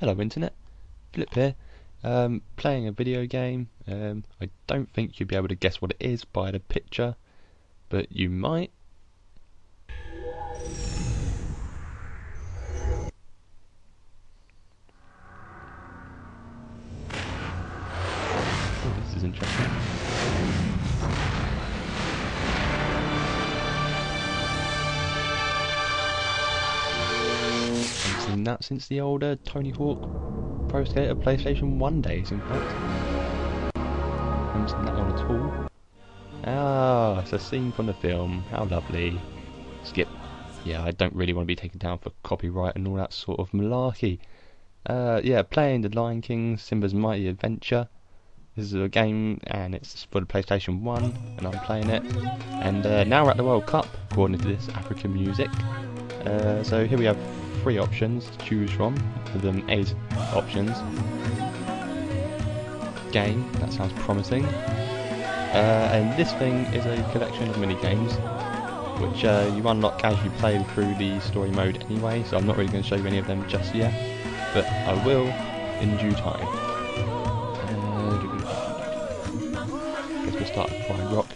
Hello Internet, Philip here, playing a video game. I don't think you'll be able to guess what it is by the picture, but you might. Oh, this is interesting. I've seen that since the older Tony Hawk Pro Skater PlayStation 1 days, in fact. I haven't seen that one at all. Ah, it's a scene from the film. How lovely. Skip. Yeah, I don't really want to be taken down for copyright and all that sort of malarkey. Yeah, playing The Lion King, Simba's Mighty Adventure. This is a game and it's for the PlayStation 1 and I'm playing it. And now we're at the World Cup, according to this African music. So here we have 3 options to choose from. One of them is options. Game, that sounds promising. And this thing is a collection of mini-games which you unlock as you play through the story mode anyway, so I'm not really going to show you any of them just yet, but I will in due time. Guess we'll start with Pride Rock.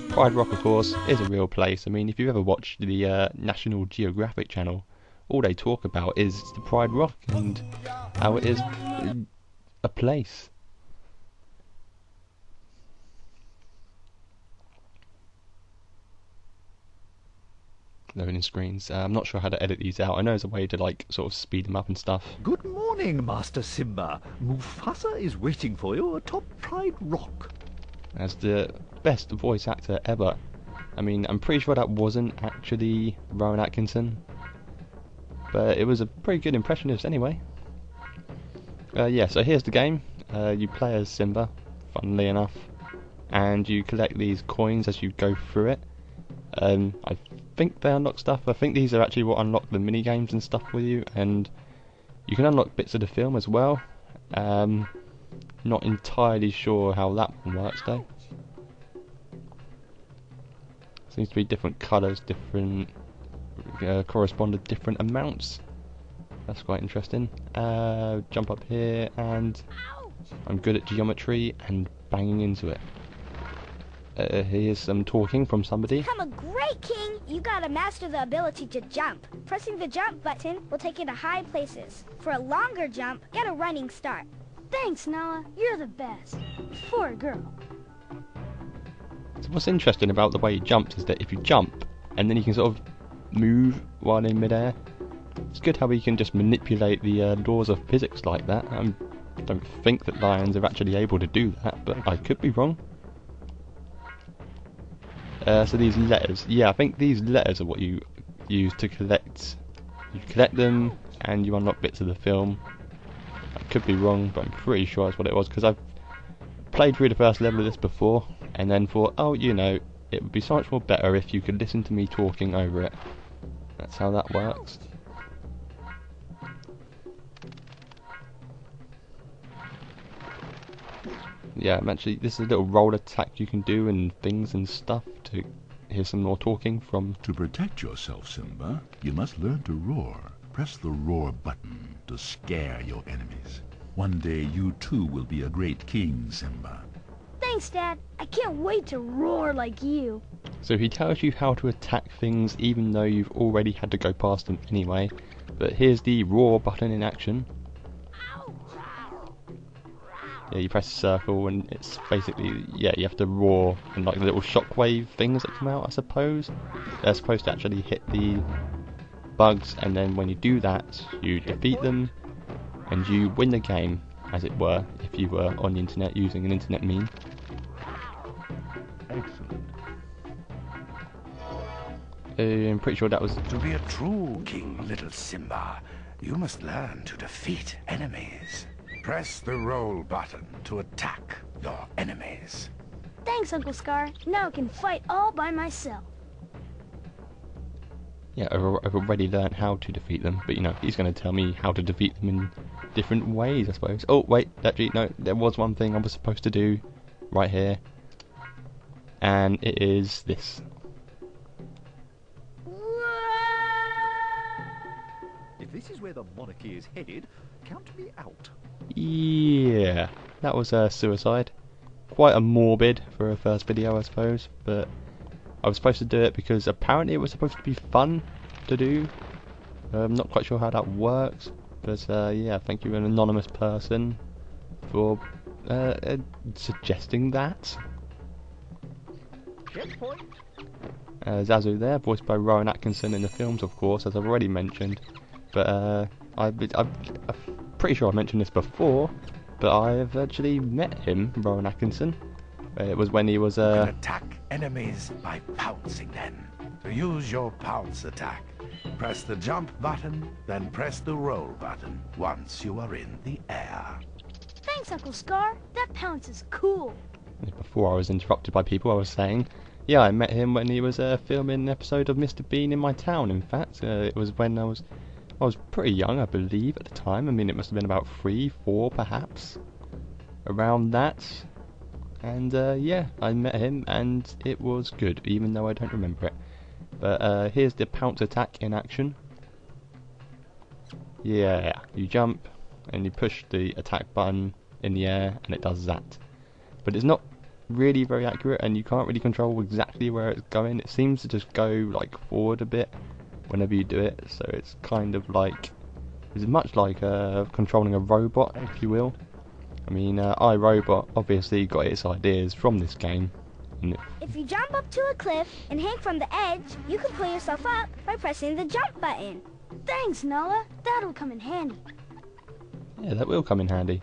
Pride Rock, of course, is a real place. I mean, if you've ever watched the National Geographic channel, all they talk about is the Pride Rock and how it is a place. Loading screens. I'm not sure how to edit these out. I know there's a way to like sort of speed them up and stuff. Good morning, Master Simba. Mufasa is waiting for you atop Pride Rock. As the best voice actor ever. I mean, I'm pretty sure that wasn't actually Rowan Atkinson, but it was a pretty good impressionist anyway. Yeah, so here's the game. You play as Simba, funnily enough, and you collect these coins as you go through it. I think they unlock stuff. I think these are actually what unlock the mini games and stuff with you, and you can unlock bits of the film as well. Not entirely sure how that one works though. Seems to be different colours, different correspond to different amounts. That's quite interesting. Jump up here, and I'm good at geometry and banging into it. Here's some talking from somebody. Become a great king, you gotta master the ability to jump. Pressing the jump button will take you to high places. For a longer jump, get a running start. Thanks, Noah. You're the best. For a girl. So what's interesting about the way he jumps is that if you jump and then you can sort of move while in midair, it's good how he can just manipulate the laws of physics like that. I don't think that lions are actually able to do that, but I could be wrong. So these letters, yeah, I think these letters are what you use to collect. You collect them and you unlock bits of the film. I could be wrong, but I'm pretty sure that's what it was, because I've played through the first level of this before and then thought, oh, you know, it would be so much more better if you could listen to me talking over it. That's how that works. Yeah, actually, this is a little roll attack you can do and things and stuff. To hear some more talking from. To protect yourself, Simba, you must learn to roar. Press the roar button to scare your enemies. One day you too will be a great king, Simba. Thanks, Dad. I can't wait to roar like you. So he tells you how to attack things even though you've already had to go past them anyway. But here's the roar button in action. Yeah, you press circle and it's basically, yeah, you have to roar and like the little shockwave things that come out, I suppose. They're supposed to actually hit the bugs, and then when you do that, you defeat them and you win the game, as it were, if you were on the internet using an internet meme. Excellent. I'm pretty sure that was... To be a true king, little Simba, you must learn to defeat enemies. Press the roll button to attack your enemies. Thanks, Uncle Scar. Now I can fight all by myself. Yeah, I've already learned how to defeat them, but you know, he's going to tell me how to defeat them in different ways, I suppose. Oh, wait, actually, no, there was one thing I was supposed to do right here, and it is this. If this is where the monarchy is headed, count me out. Yeah, that was suicide. Quite a morbid for a first video, I suppose, but I was supposed to do it because apparently it was supposed to be fun to do. I'm not quite sure how that works, but yeah, thank you, an anonymous person, for suggesting that. Checkpoint. Zazu there, voiced by Rowan Atkinson in the films, of course, as I've already mentioned. But I'm pretty sure I mentioned this before, but I've actually met him, Rowan Atkinson. It was when he was You can attack enemies by pouncing them. To use your pounce attack, press the jump button, then press the roll button once you are in the air. Thanks, Uncle Scar. That pounce is cool. Before I was interrupted by people, I was saying, yeah, I met him when he was filming an episode of Mr. Bean in my town. In fact, it was when I was pretty young, I believe, at the time. I mean, it must have been about 3, 4, perhaps, around that. And yeah, I met him, and it was good, even though I don't remember it. But here's the pounce attack in action. Yeah, you jump and you push the attack button in the air, and it does that. But it's not really very accurate, and you can't really control exactly where it's going. It seems to just go like forward a bit whenever you do it, so it's kind of like, it's much like controlling a robot, if you will. I mean, iRobot obviously got its ideas from this game. If you jump up to a cliff and hang from the edge, you can pull yourself up by pressing the jump button. Thanks, Noah. That'll come in handy. Yeah, that will come in handy.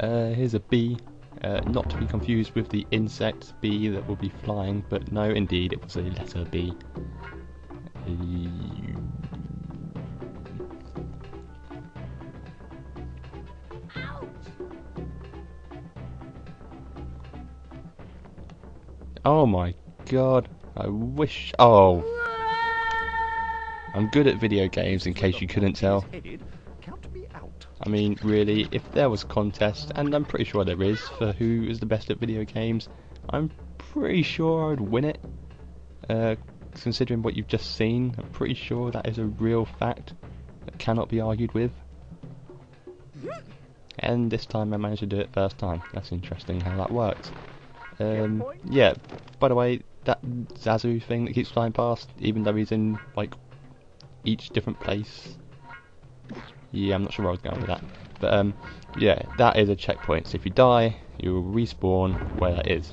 Here's a bee. Not to be confused with the insect bee that will be flying, but no, indeed, it was a letter B. Oh my god, I wish... Oh! I'm good at video games, in case you couldn't tell. I mean, really, if there was a contest, and I'm pretty sure there is, for who is the best at video games, I'm pretty sure I'd win it. Considering what you've just seen, I'm pretty sure that is a real fact that cannot be argued with. And this time I managed to do it first time. That's interesting how that works. Yeah, by the way, that Zazu thing that keeps flying past, even though he's in, like, each different place. Yeah, I'm not sure where I was going with that. But, yeah, that is a checkpoint. So if you die, you will respawn where that is.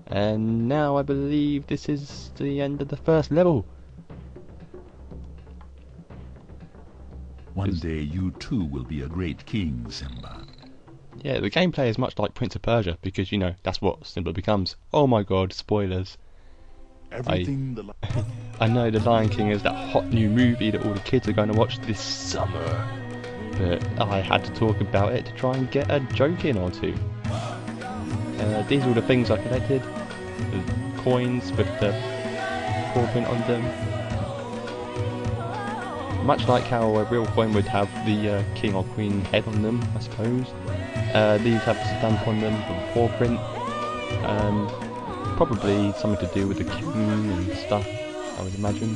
And now I believe this is the end of the first level. One day you too will be a great king, Simba. Yeah, the gameplay is much like Prince of Persia, because, you know, that's what Simba becomes. Oh my god, spoilers. I know The Lion King is that hot new movie that all the kids are going to watch this summer, but I had to talk about it to try and get a joke in or two. These are all the things I collected. The coins with the paw print on them. Much like how a real coin would have the king or queen head on them, I suppose. These have the stamp on them, the paw print. Probably something to do with the king and stuff, I would imagine.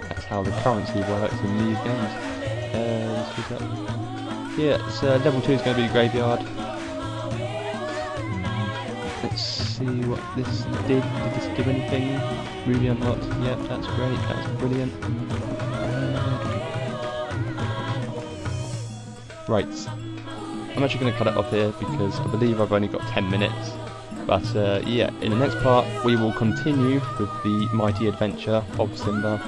That's how the currency works in these games. Yeah, so level 2 is going to be the graveyard. Let's see what this did. Did this do anything? Ruby unlocked. Yep, that's great. That's brilliant. Right. I'm actually going to cut it off here because I believe I've only got 10 minutes. But yeah, in the next part we will continue with the mighty adventure of Simba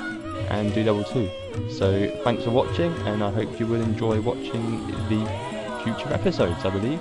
and do level 2. So thanks for watching, and I hope you will enjoy watching the future episodes, I believe.